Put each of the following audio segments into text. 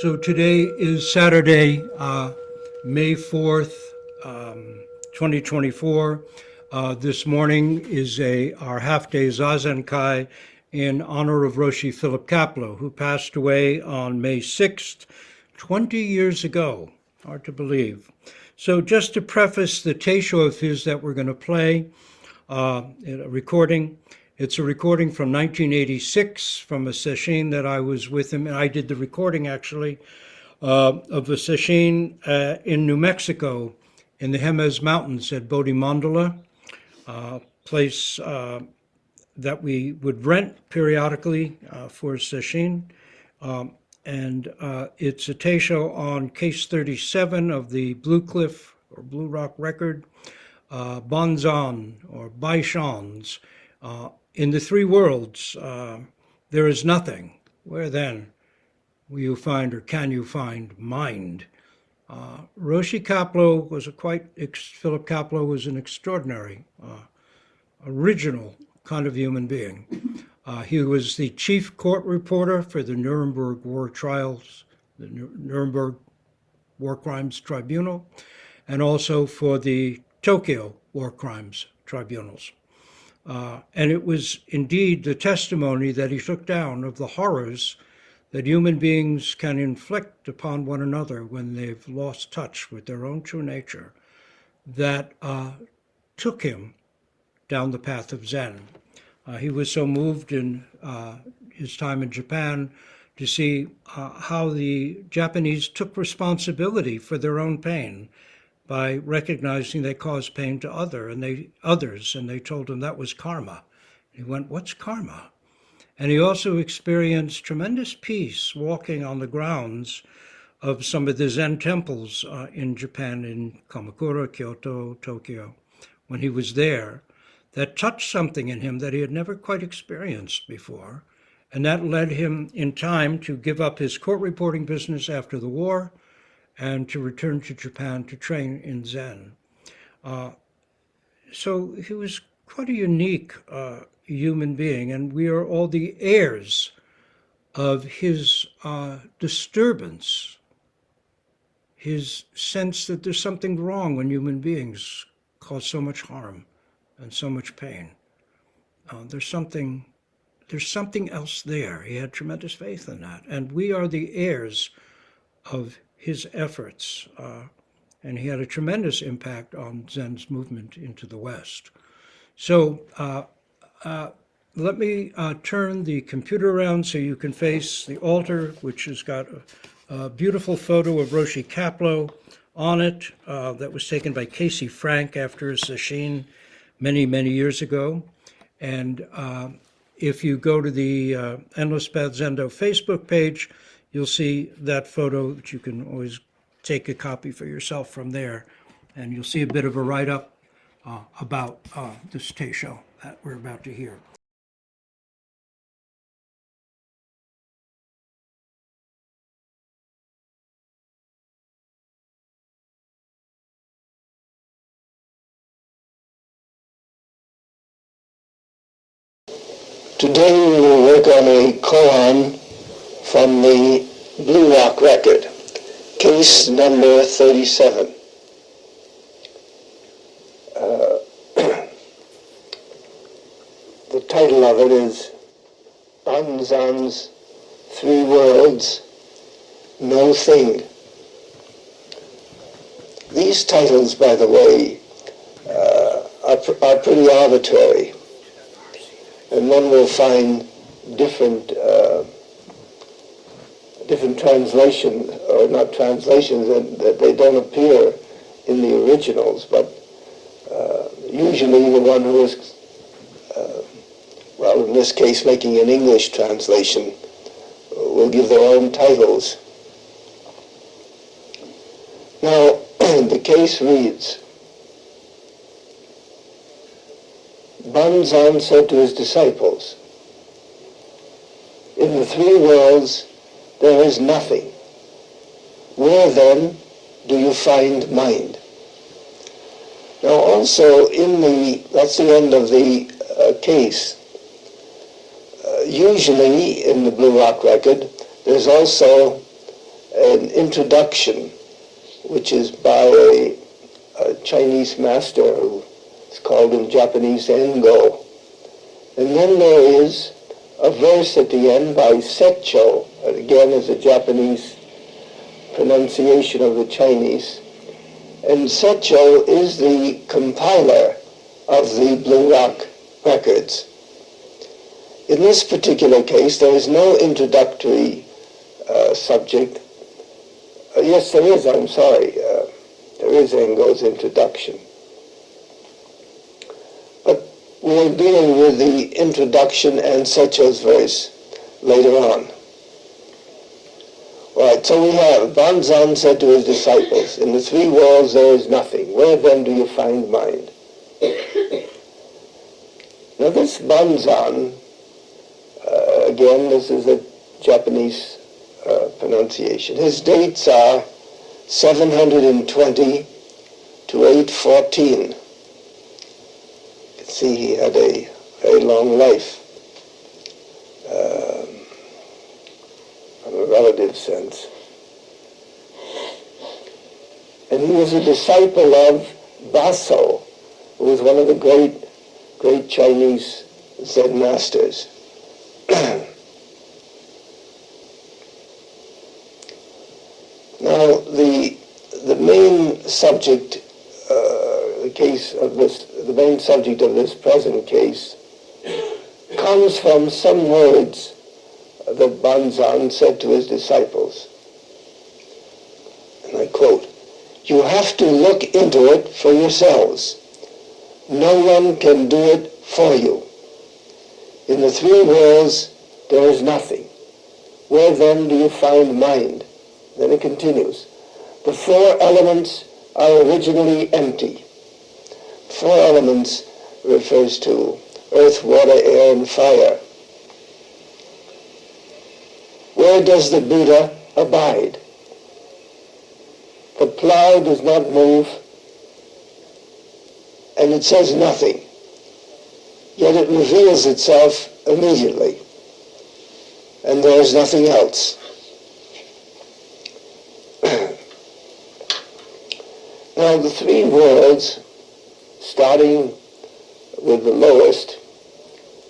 So today is Saturday, May 4th, 2024. This morning is our half-day zazenkai in honor of Roshi Philip Kapleau, who passed away on May 6th, 20 years ago. Hard to believe. So just to preface the Teisho of his that we're going to play, a recording. It's a recording from 1986 from a sesshin that I was with him, and I did the recording actually of a sesshin in New Mexico in the Jemez mountains at Bodhi Mandala, place that we would rent periodically for a sesshin. And it's a Teisho on case 37 of the Blue Cliff or Blue Rock record, BANZAN'S or BANZAN'S. In the three worlds, there is nothing. Where then will you find, or can you find, mind? Roshi Kapleau was Philip Kapleau was an extraordinary, original kind of human being. He was the chief court reporter for the Nuremberg war trials, the Nuremberg War Crimes Tribunal, and also for the Tokyo War Crimes Tribunals. And it was indeed the testimony that he took down of the horrors that human beings can inflict upon one another when they've lost touch with their own true nature that took him down the path of Zen. He was so moved in his time in Japan to see how the Japanese took responsibility for their own pain by recognizing they caused pain to others, and they told him that was karma. He went, what's karma? And he also experienced tremendous peace walking on the grounds of some of the Zen temples in Japan, in Kamakura, Kyoto, Tokyo, when he was there, that touched something in him that he had never quite experienced before. And that led him in time to give up his court reporting business after the war and to return to Japan to train in Zen. So he was quite a unique human being, and we are all the heirs of his disturbance, his sense that there's something wrong when human beings cause so much harm and so much pain. There's something else there. He had tremendous faith in that, and we are the heirs of his efforts, and he had a tremendous impact on Zen's movement into the West. So let me turn the computer around so you can face the altar, which has got a beautiful photo of Roshi Kapleau on it that was taken by Casey Frank after a sesshin many, many years ago. And if you go to the Endless Path Zendo Facebook page, you'll see that photo that you can always take a copy for yourself from there. And you'll see a bit of a write-up about this Teisho that we're about to hear. Today we will work on a koan from the Blue Rock record, case number 37. The title of it is BANZAN'S Three Worlds, No Thing. These titles, by the way, are pretty arbitrary, and one will find different translations, or not translations, that they don't appear in the originals, but usually the one who is, well, in this case, making an English translation will give their own titles. Now, the case reads, BANZAN said to his disciples, "In the three worlds there is nothing. Where then do you find mind?" Now also that's the end of the case. Usually in the Blue Rock record there's also an introduction, which is by a Chinese master who is called in Japanese Engo. And then there is a verse at the end by Setcho, that again is a Japanese pronunciation of the Chinese. And Setcho is the compiler of the Blue Rock records. In this particular case, there is no introductory subject. Yes, there is, I'm sorry. There is Engo's introduction. But we're dealing with the introduction and Setcho's verse later on. All right, so we have, Banzan said to his disciples, in the three worlds there is nothing. Where then do you find mind? Now this Banzan, again, this is a Japanese pronunciation. His dates are 720 to 814. You can see he had a very long life from a relative sense. And he was a disciple of Baso, who was one of the great Chinese Zen masters. Now, the main subject, the main subject of this present case comes from some words that Banzan said to his disciples. And I quote, "You have to look into it for yourselves. No one can do it for you. In the three worlds, there is nothing. Where then do you find mind?" Then it continues. "The four elements are originally empty." Four elements refers to earth, water, air, and fire. Where does the Buddha abide? The plow does not move, and it says nothing, yet it reveals itself immediately, and there is nothing else. Now the three worlds, starting with the lowest,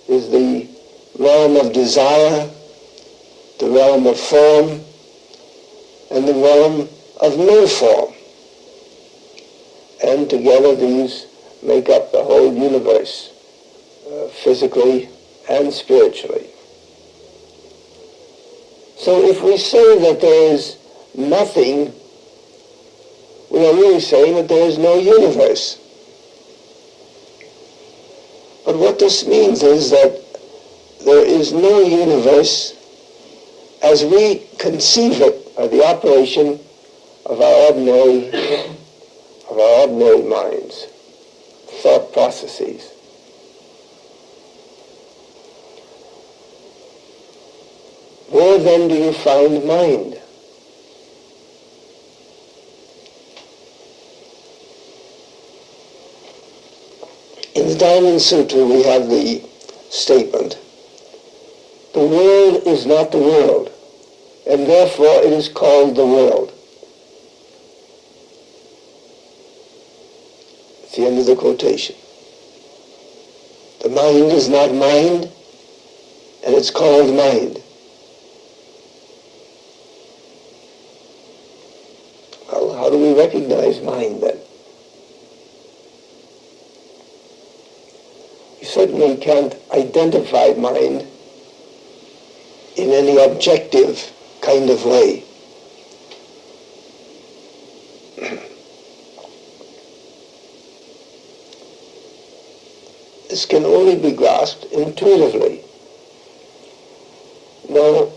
is the realm of desire, the realm of form, and the realm of no form. And together these make up the whole universe, physically and spiritually. So if we say that there is nothing, we are really saying that there is no universe. But what this means is that there is no universe as we conceive it by the operation of our ordinary minds, thought processes. Where then do you find mind? In the Diamond Sutra we have the statement, "The world is not the world, and therefore it is called the world." It's the end of the quotation. The mind is not mind, and it's called mind. Well, how do we recognize mind then? You certainly can't identify mind in any objective kind of way. This can only be grasped intuitively. Now,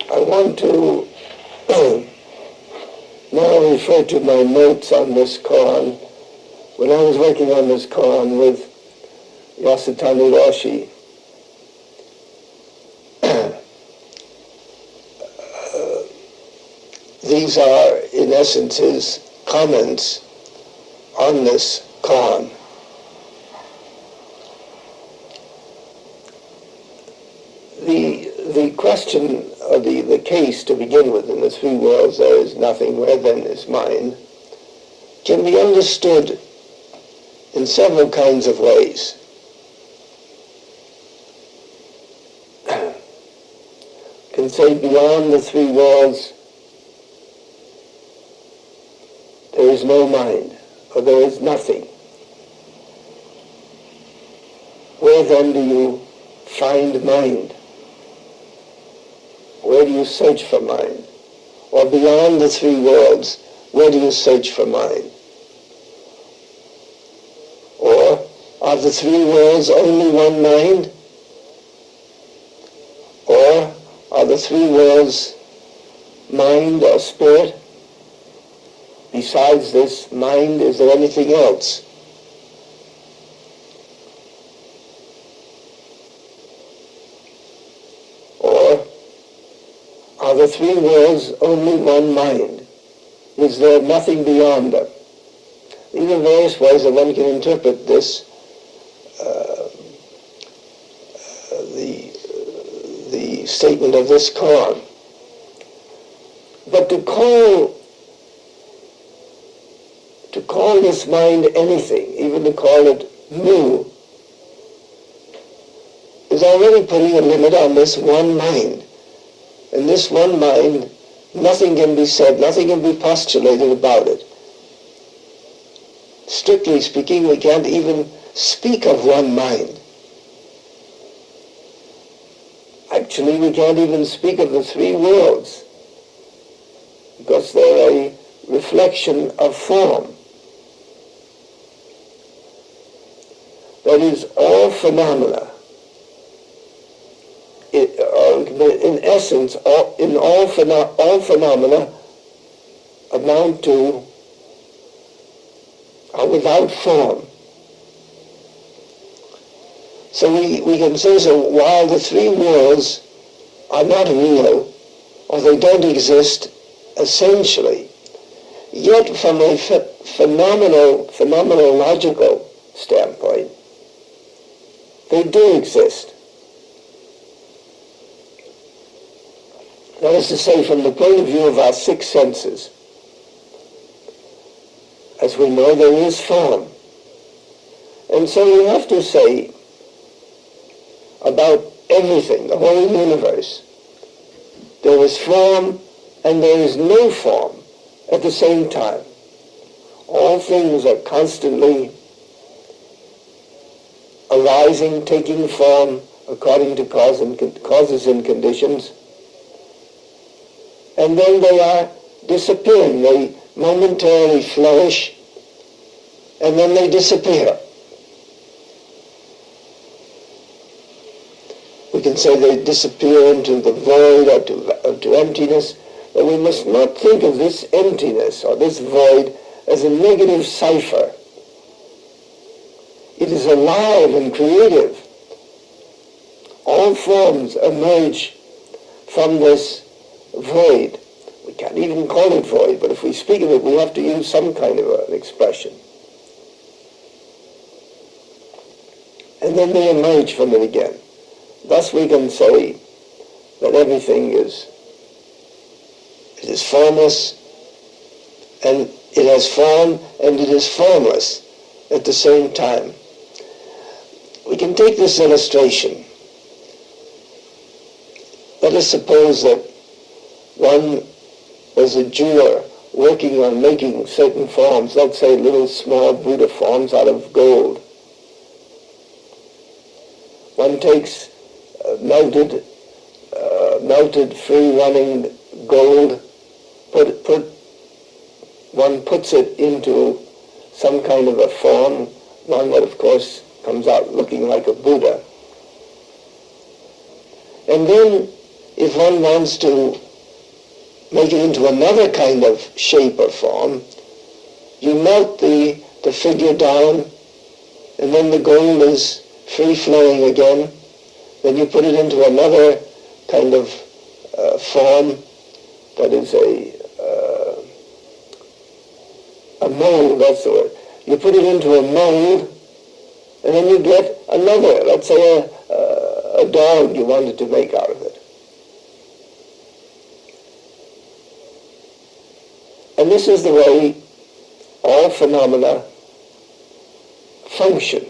I want to now refer to my notes on this koan. When I was working on this koan with Yasutani Roshi, these are, in essence, his comments on this koan. The question, or the case to begin with, in the three worlds there is nothing, where then is mind, can be understood in several kinds of ways. Can say beyond the three worlds there is no mind, or there is nothing. Where then do you find mind? Where do you search for mind? Or beyond the three worlds, where do you search for mind? Or are the three worlds only one mind? Or are the three worlds mind or spirit? Besides this mind, is there anything else? Or are the three worlds only one mind? Is there nothing beyond them? These are various ways that one can interpret this, the statement of this koan. But to call this mind anything, even to call it new, is already putting a limit on this one mind. In this one mind, nothing can be said, nothing can be postulated about it. Strictly speaking, we can't even speak of one mind. Actually, we can't even speak of the three worlds, because they're a reflection of form. That is, all phenomena, in essence, all phenomena amount to, are without form. So we can say, so while the three worlds are not real, or they don't exist essentially, yet from a phenomenological standpoint, they do exist. That is to say, from the point of view of our six senses, as we know, there is form. And so we have to say about everything, the whole universe, there is form and there is no form at the same time. All things are constantly arising, taking form according to causes and conditions, and then they are disappearing. They momentarily flourish, and then they disappear. We can say they disappear into the void or to emptiness, but we must not think of this emptiness or this void as a negative cipher. It is alive and creative. All forms emerge from this void. We can't even call it void, but if we speak of it, we have to use some kind of an expression. And then they emerge from it again. Thus we can say that everything is formless, and it has form, and it is formless at the same time. We can take this illustration. Let us suppose that one was a jeweler working on making certain forms, let's say little small Buddha forms out of gold. One takes melted free-running gold, one puts it into some kind of a form, one that of course comes out looking like a Buddha. And then if one wants to make it into another kind of shape or form, you melt the figure down, and then the gold is free-flowing again. Then you put it into another kind of form that is a mold, that's the word. You put it into a mold, and then you get another, let's say a dog you wanted to make out of it. And this is the way all phenomena function.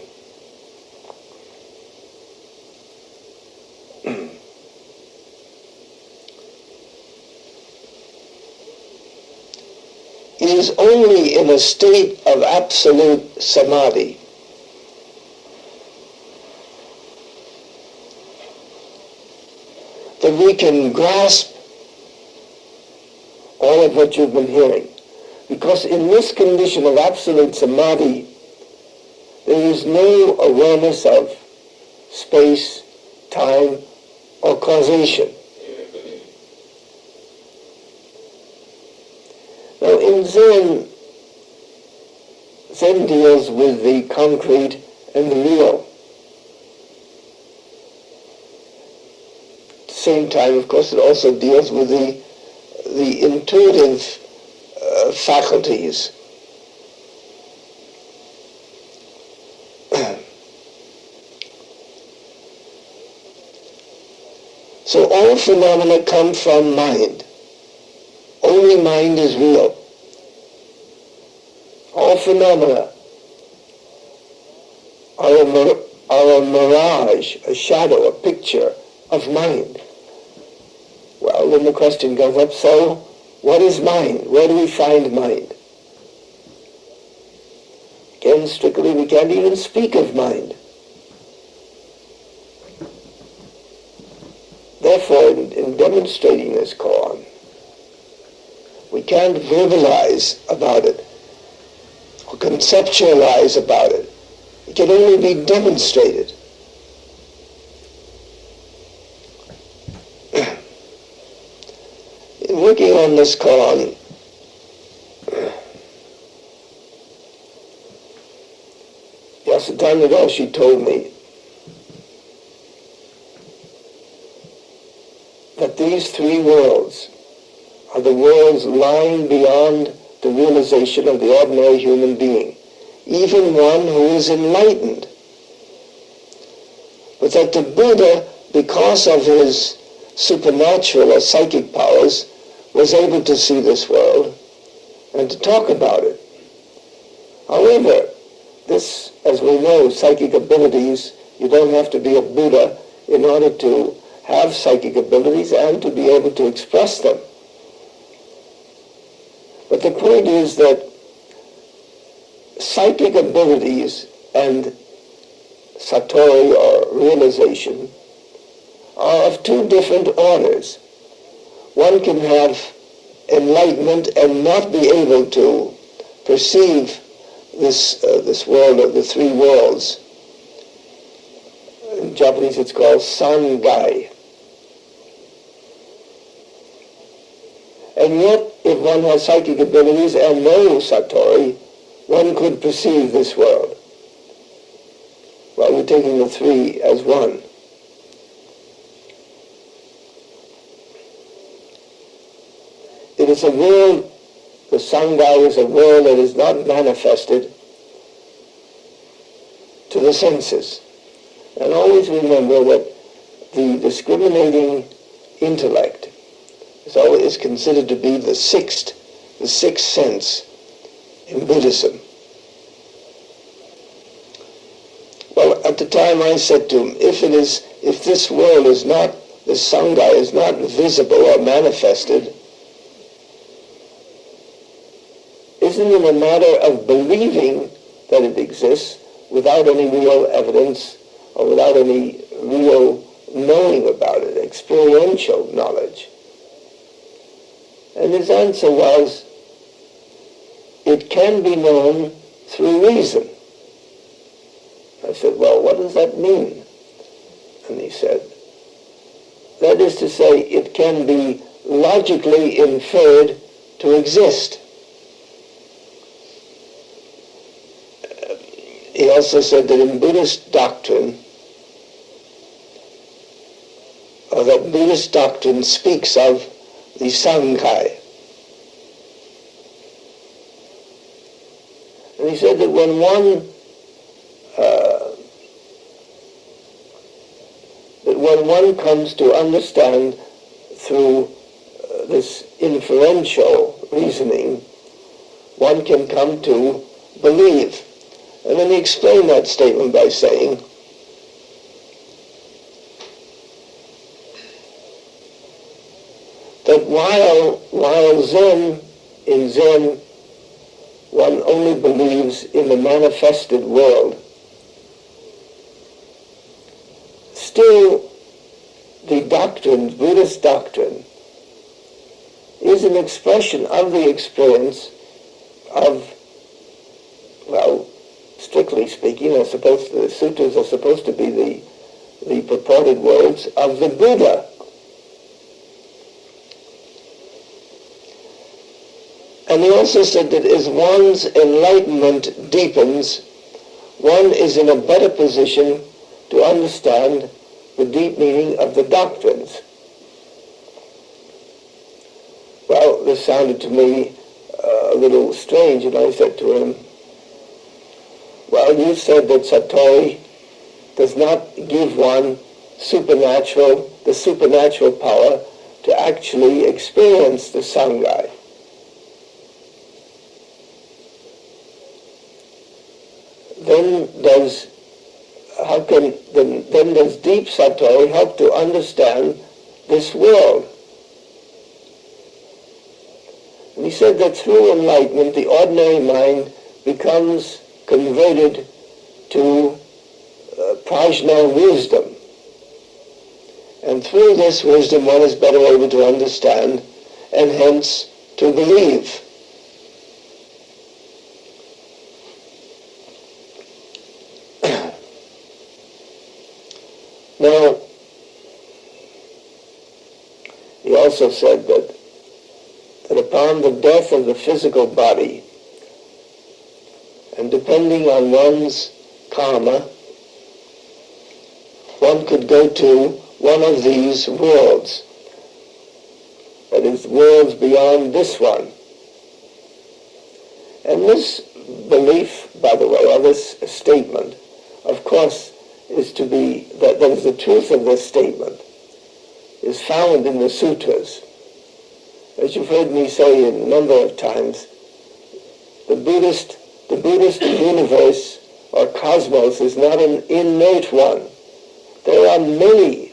It is only in a state of absolute samadhi that we can grasp all of what you've been hearing. Because in this condition of absolute samadhi, there is no awareness of space, time, or causation. Now in Zen deals with the concrete and the real. At the same time, of course, it also deals with the intuitive faculties. So all phenomena come from mind. Only mind is real. All phenomena are a mirage, a shadow, a picture of mind. Well, then the question comes up, so what is mind? Where do we find mind? Again, strictly, we can't even speak of mind. Therefore, in demonstrating this koan, we can't verbalize about it or conceptualize about it. It can only be demonstrated. In working on this koan, some time ago she told me that these three worlds are the worlds lying beyond the realization of the ordinary human being, even one who is enlightened. But that the Buddha, because of his supernatural or psychic powers, was able to see this world and to talk about it. However, this, as we know, psychic abilities, you don't have to be a Buddha in order to have psychic abilities and to be able to express them. But the point is that psychic abilities and satori or realization are of two different orders. One can have enlightenment and not be able to perceive this world of the three worlds. In Japanese it's called zazenkai. And yet, if one has psychic abilities and no satori, one could perceive this world. Well, we're taking the three as one. It is a world, the zazenkai is a world that is not manifested to the senses. And always remember that the discriminating intellect is considered to be the sixth sense in Buddhism. Well, at the time I said to him, if this world is not, this zazenkai is not visible or manifested, isn't it a matter of believing that it exists without any real evidence or without any real knowing about it, experiential knowledge? And his answer was, it can be known through reason. I said, well, what does that mean? And he said, that is to say, it can be logically inferred to exist. He also said that in Buddhist doctrine, or that Buddhist doctrine speaks of the zazenkai. And he said that when one comes to understand through this inferential reasoning, one can come to believe. And then he explained that statement by saying, that while in Zen, one only believes in the manifested world, still the doctrine, Buddhist doctrine, is an expression of the experience of, well, strictly speaking, the sutras are supposed to be the purported words of the Buddha. And he also said that as one's enlightenment deepens, one is in a better position to understand the deep meaning of the doctrines. Well, this sounded to me a little strange, and I said to him, well, you said that Satori does not give one the supernatural power to actually experience the Sangai. Then does deep Satori help to understand this world? And he said that through enlightenment, the ordinary mind becomes converted to prajna wisdom. And through this wisdom, one is better able to understand and hence to believe. Now, he also said that upon the death of the physical body, and depending on one's karma, one could go to one of these worlds, that is, worlds beyond this one. And this belief, by the way, or this statement, of course, is to be, that is the truth of this statement, is found in the sutras. As you've heard me say a number of times, the Buddhist universe or cosmos is not an innate one. There are many,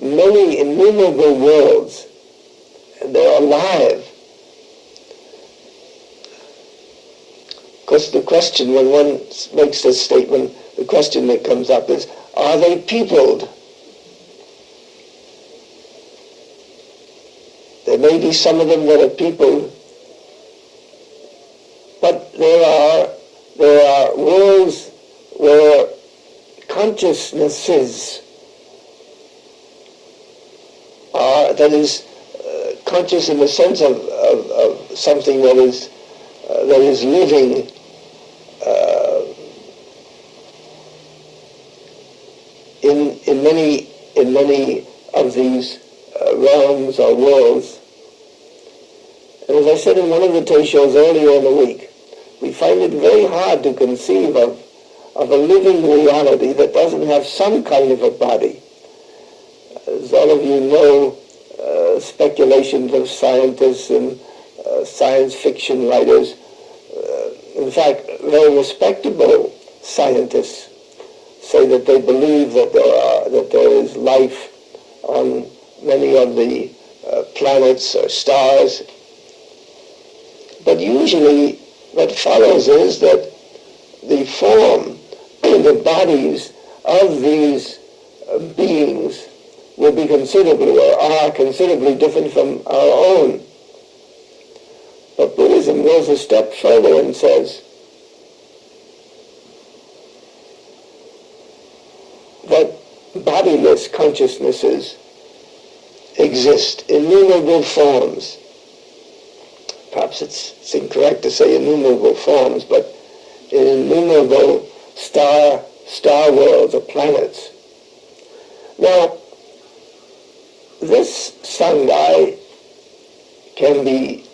many innumerable worlds, and they're alive. Because the question, when one makes this statement, the question that comes up is, are they peopled? There may be some of them that are peopled, but there are worlds where consciousnesses are, that is, conscious in the sense of something that is living, in many of these realms or worlds. And as I said in one of the Teishos earlier in the week, we find it very hard to conceive of a living reality that doesn't have some kind of a body. As all of you know, speculations of scientists and science fiction writers, in fact, very respectable scientists, say that they believe that there is life on many of the planets or stars. But usually what follows is that the form, the bodies of these beings will be considerably, or are considerably different from our own. But Buddhism goes a step further and says that bodiless consciousnesses exist in innumerable forms. Perhaps it's incorrect to say innumerable forms, but in innumerable star worlds or planets. Now, this Sangai can be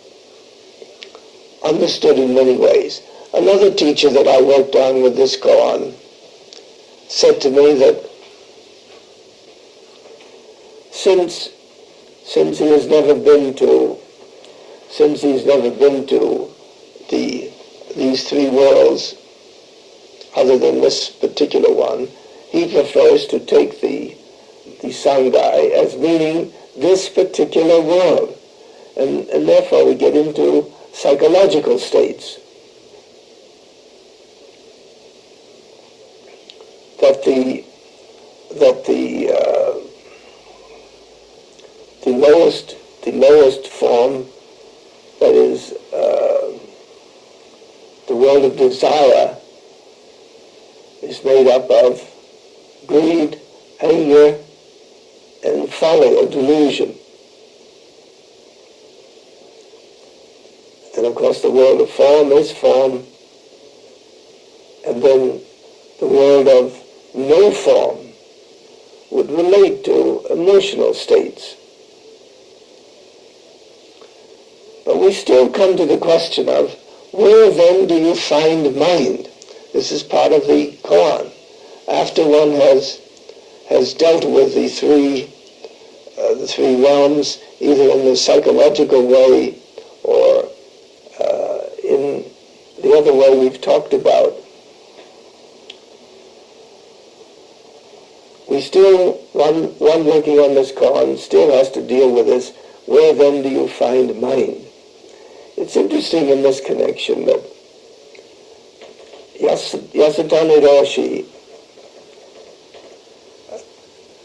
understood in many ways. Another teacher that I worked on with this koan said to me that since he's never been to these three worlds other than this particular one, he prefers to take the sangai as meaning this particular world. And therefore we get into psychological states. That the lowest form, that is the world of desire, is made up of greed, anger, and folly or delusion. And of course the world of form is form, and then the world of no form would relate to emotional states. But we still come to the question of, where then do you find mind? This is part of the koan. After one has dealt with the three realms, either in the psychological way or in the other way we've talked about, we still, one working on this koan still has to deal with this, where then do you find mind? It's interesting in this connection that Yasutani Roshi,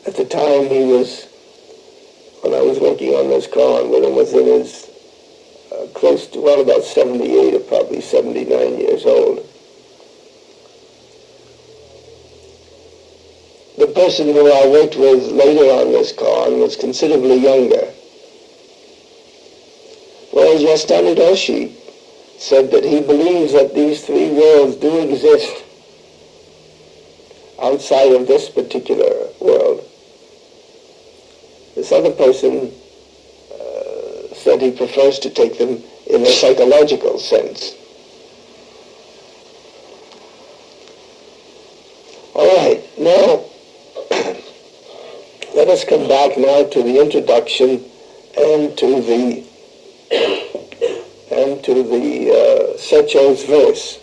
at the time when I was working on this koan, when he was in his close to, about 78 or probably 79 years old, the person who I worked with later on this koan was considerably younger. Whereas Yasutani Roshi said that he believes that these three worlds do exist outside of this particular world. This other person said he prefers to take them in a psychological sense. All right, now let us come back now to the introduction and to the Secho's verse.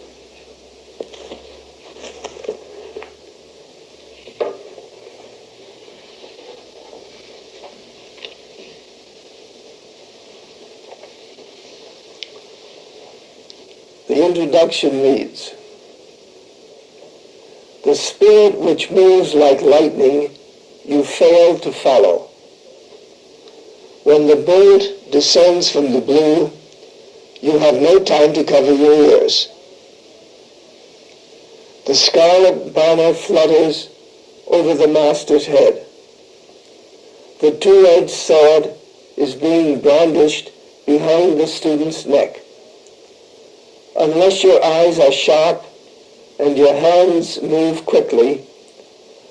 The introduction reads, "The spirit which moves like lightning, you fail to follow. When the bolt descends from the blue, you have no time to cover your ears. The scarlet banner flutters over the master's head. The two-edged sword is being brandished behind the student's neck. Unless your eyes are sharp and your hands move quickly,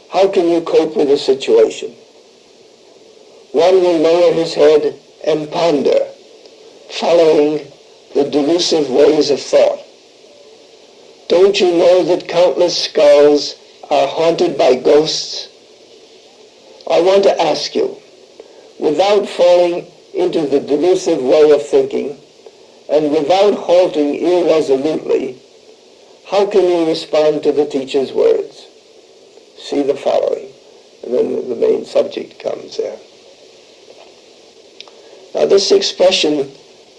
how can you cope with the situation? One will lower his head and ponder, following the delusive ways of thought. Don't you know that countless skulls are haunted by ghosts? I want to ask you, without falling into the delusive way of thinking, and without halting irresolutely, how can you respond to the teacher's words? See the following." And then the main subject comes there. Now this expression,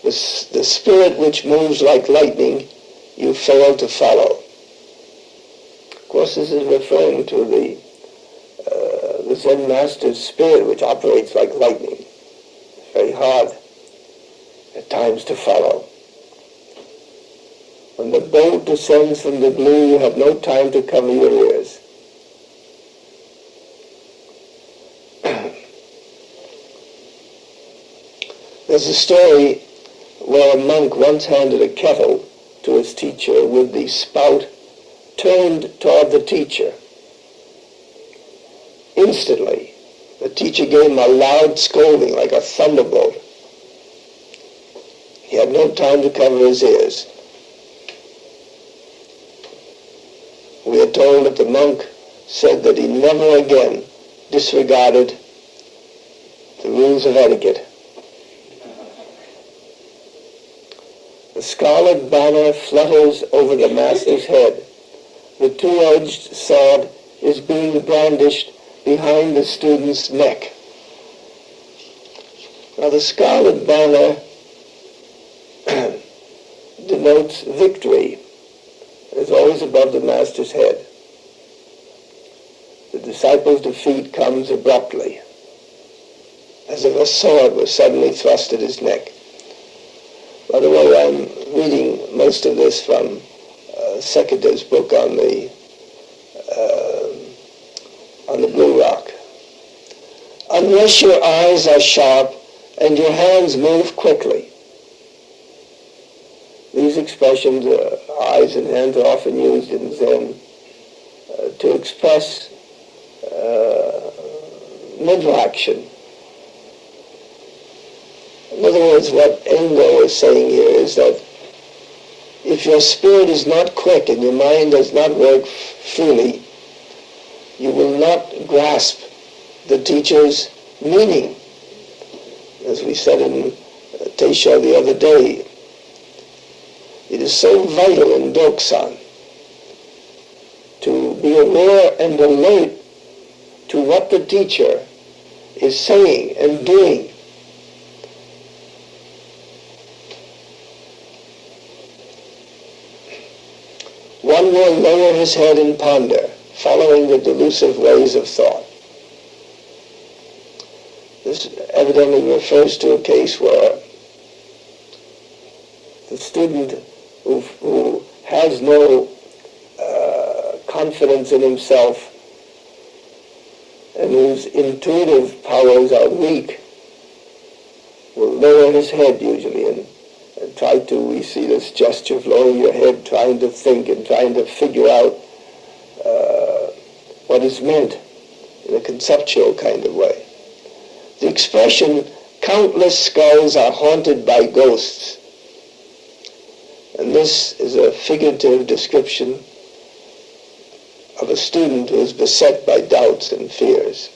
the spirit which moves like lightning, you fail to follow. Of course, this is referring to the Zen master's spirit, which operates like lightning. It's very hard at times to follow. When the bolt descends from the blue, you have no time to cover your ears. There's a story where a monk once handed a kettle to his teacher with the spout turned toward the teacher. Instantly, the teacher gave him a loud scolding like a thunderbolt. He had no time to cover his ears. told that the monk said that he never again disregarded the rules of etiquette. The scarlet banner flutters over the master's head. The two-edged sword is being brandished behind the student's neck. Now the scarlet banner denotes victory. It's always above the master's head. The disciple's defeat comes abruptly, as if a sword was suddenly thrust at his neck. By the way, I'm reading most of this from Sekita's book on the Blue Rock. Unless your eyes are sharp and your hands move quickly. These expressions, eyes and hands, are often used in Zen to express mental action. In other words, what Engo is saying here is that if your spirit is not quick and your mind does not work freely, you will not grasp the teacher's meaning. As we said in Teisho the other day, it is so vital in Doksan to be aware and alert to what the teacher is saying and doing. One will lower his head and ponder, following the delusive ways of thought. This evidently refers to a case where the student who has no confidence in himself and whose intuitive powers are weak will lower his head usually and try to, we see this gesture of lowering your head, trying to think and trying to figure out what is meant in a conceptual kind of way. The expression, countless skulls are haunted by ghosts, and this is a figurative description of a student who is beset by doubts and fears.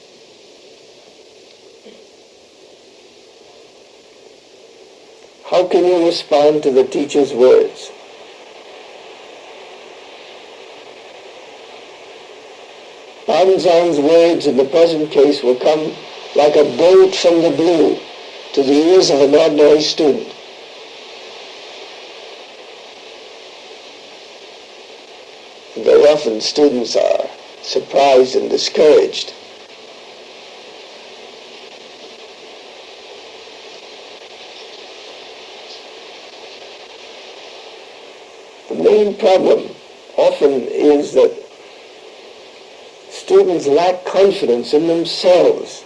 How can you respond to the teacher's words? BANZAN'S words in the present case will come like a bolt from the blue to the ears of an ordinary student. And very often students are surprised and discouraged. The main problem often is that students lack confidence in themselves.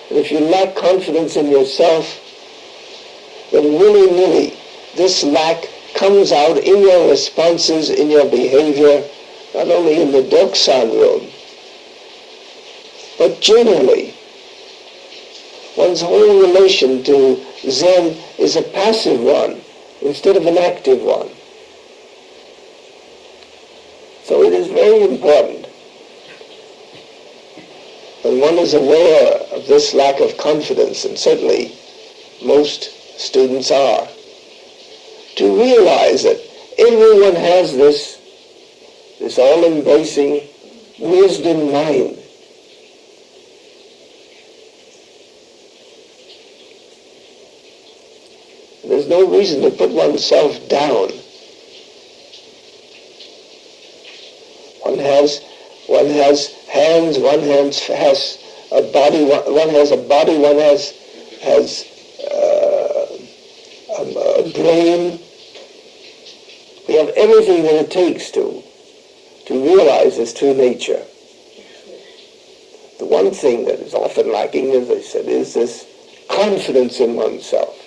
And if you lack confidence in yourself, then willy-nilly this lack comes out in your responses, in your behavior, not only in the Doksan room, but generally. One's whole relation to Zen is a passive one instead of an active one. So it is very important, when one is aware of this lack of confidence, and certainly most students are, to realize that everyone has this all-embracing wisdom mind. There's no reason to put oneself down. One has hands, one has a body, one has a body, one has a brain. We have everything that it takes to realize this true nature. The one thing that is often lacking, as I said, is this confidence in oneself.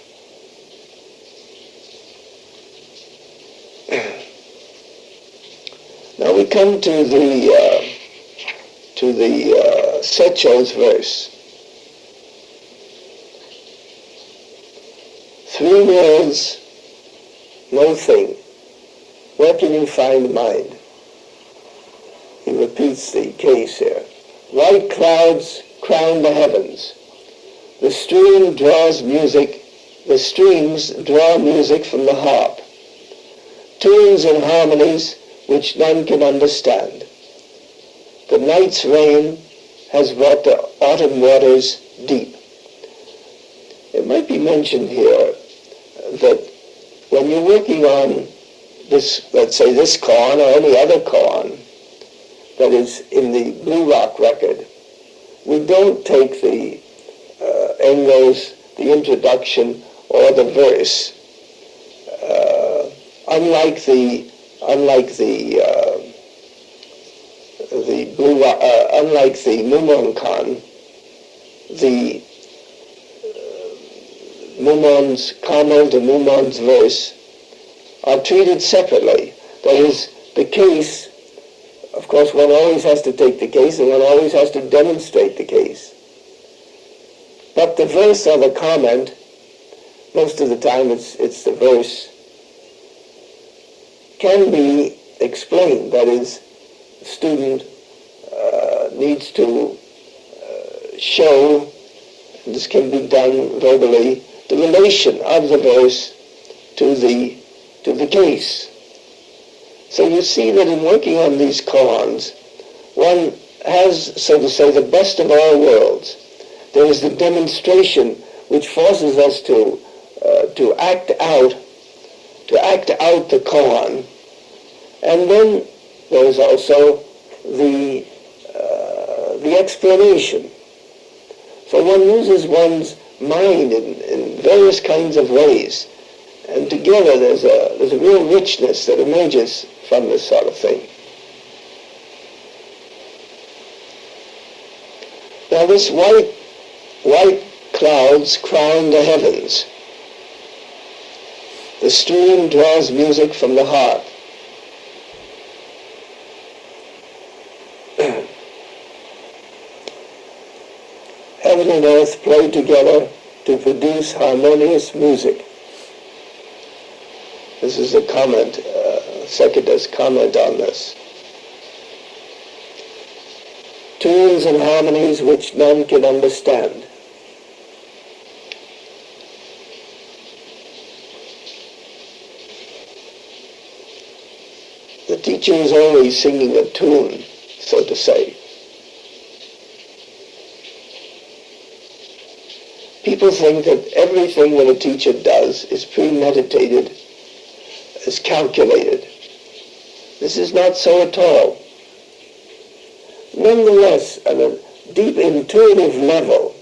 Now we come to the Secho's verse. 3 words, no thing. Where can you find mind? is the case here. White clouds crown the heavens. The streams draw music from the harp. Tunes and harmonies which none can understand. The night's rain has brought the autumn waters deep. It might be mentioned here that when you're working on this, let's say this koan or any other koan that is in the Blue Rock record, we don't take the engos, the introduction, or the verse. Unlike the Mumonkan, the Mumon's comment and Mumon's verse are treated separately. That is, the case, of course one always has to take the case and one always has to demonstrate the case. But the verse or the comment, most of the time it's the verse, can be explained. That is, the student needs to show, and this can be done verbally, the relation of the verse to the case. So you see that in working on these koans, one has, so to say, the best of all worlds. There is the demonstration which forces us to act out the koan, and then there is also the explanation. So one uses one's mind in various kinds of ways, and together there's a real richness that emerges from this sort of thing. Now this white clouds crown the heavens. The stream draws music from the harp. Heaven and earth play together to produce harmonious music. This is a comment, Sekita's comment on this. Tunes and harmonies which none can understand. The teacher is always singing a tune, so to say. People think that everything that a teacher does is premeditated, is calculated. This is not so at all. Nonetheless, at a deep intuitive level,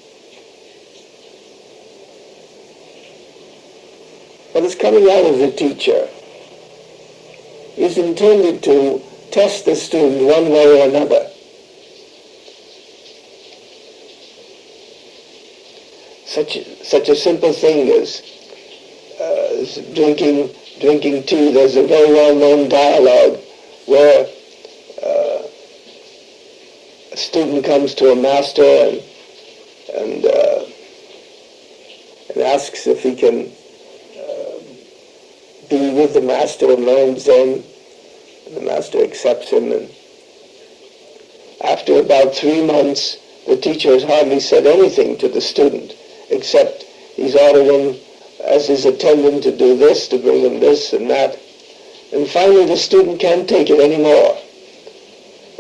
what is coming out of the teacher is intended to test the student one way or another. Such a simple thing as drinking tea. There's a very well-known dialogue where a student comes to a master and asks if he can be with the master and learn Zen. The master accepts him, and after about 3 months, the teacher has hardly said anything to the student, except he's ordered him as his attendant to do this, to bring him this and that. And finally the student can't take it anymore.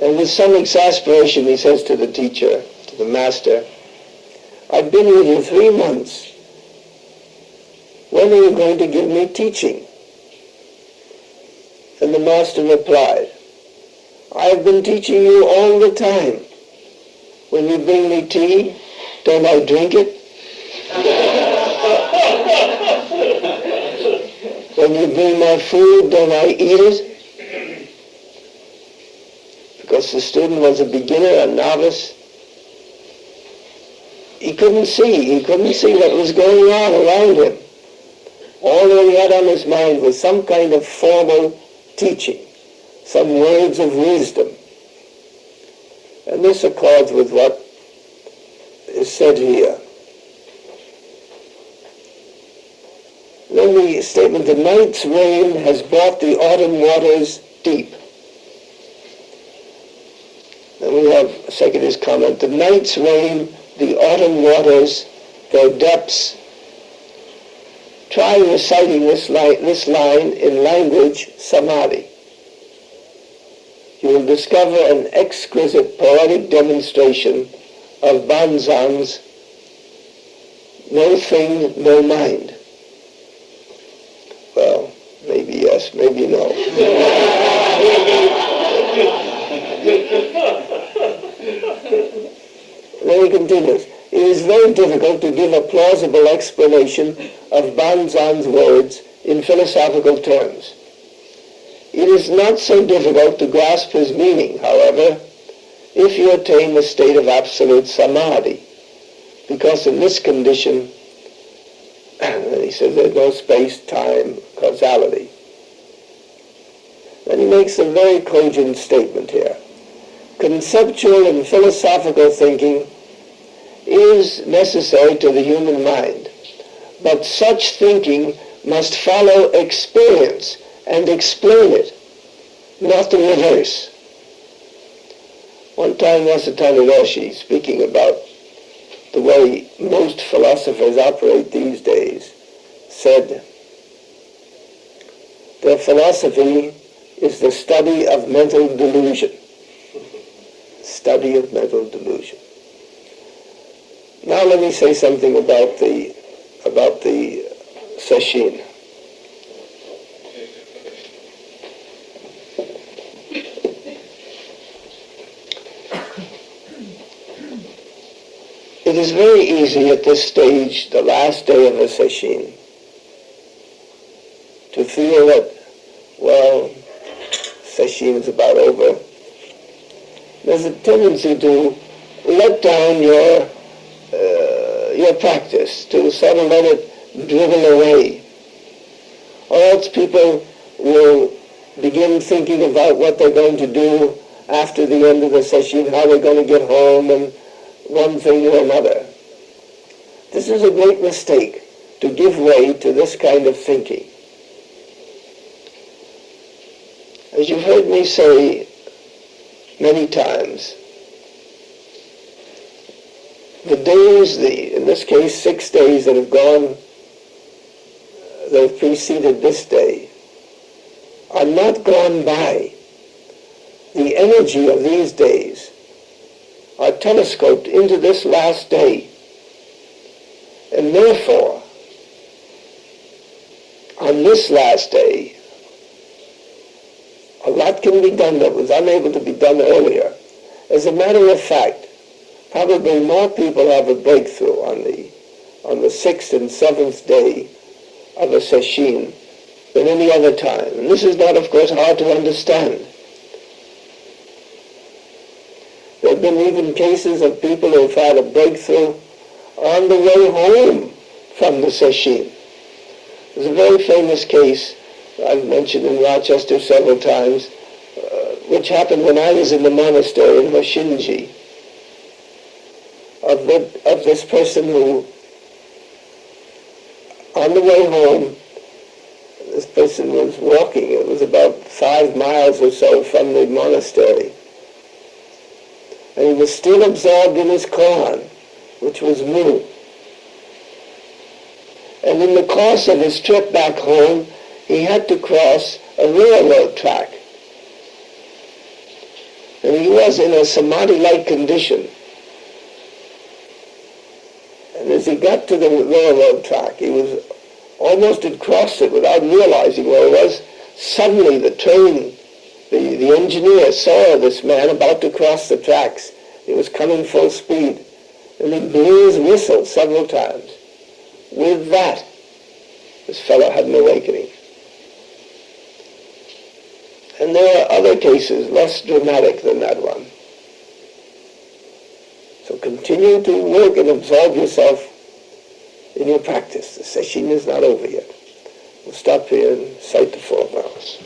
And with some exasperation he says to the teacher, to the master, "I've been with you 3 months. When are you going to give me teaching?" And the master replied, "I've been teaching you all the time. When you bring me tea, don't I drink it? When you bring my food, don't I eat it?" Because the student was a beginner, a novice, he couldn't see what was going on around him. All that he had on his mind was some kind of formal teaching, some words of wisdom. And this accords with what is said here. Then the statement, "The night's rain has brought the autumn waters deep." second is comment, the night's rain, the autumn waters, their depths. Try reciting this line in language samadhi. You will discover an exquisite poetic demonstration of BANZAN'S no thing, no mind. Well, maybe yes, maybe no. Then he continues, it is very difficult to give a plausible explanation of BANZAN'S words in philosophical terms. It is not so difficult to grasp his meaning, however, if you attain the state of absolute samadhi, because in this condition, he says there's no space, time, causality. Then he makes a very cogent statement here. Conceptual and philosophical thinking is necessary to the human mind, but such thinking must follow experience and explain it, not the reverse. One time Vasatana Roshi, speaking about the way most philosophers operate these days, said, their philosophy is the study of mental delusion. Study of mental delusion. Now let me say something about the sesshin. It is very easy at this stage, the last day of a sesshin, to feel that, well, sesshin is about over. There's a tendency to let down your practice, to sort of let it dribble away. Or else people will begin thinking about what they're going to do after the end of the sesshin, how they're going to get home, and one thing or another. This is a great mistake, to give way to this kind of thinking. As you've heard me say many times, the days, in this case 6 days that have gone, that have preceded this day, are not gone by. The energy of these days are telescoped into this last day. And therefore, on this last day, a lot can be done that was unable to be done earlier. As a matter of fact, probably more people have a breakthrough on the 6th and 7th day of a sesshin than any other time. And this is not, of course, hard to understand. There have been even cases of people who have had a breakthrough on the way home from the sesshin. There's a very famous case I've mentioned in Rochester several times, which happened when I was in the monastery in Hoshinji, of this person who, on the way home, this person was walking. It was about 5 miles or so from the monastery. And he was still absorbed in his koan, which was new. And in the course of his trip back home, he had to cross a railroad track. And he was in a samadhi-like condition. And as he got to the railroad track, he was almost had crossed it without realizing where it was. Suddenly the train, the engineer saw this man about to cross the tracks. He was coming full speed. And he blew his whistle several times. With that, this fellow had an awakening. And there are other cases less dramatic than that one. So continue to work and absorb yourself in your practice. The sesshin is not over yet. We'll stop here and cite the 4 vows.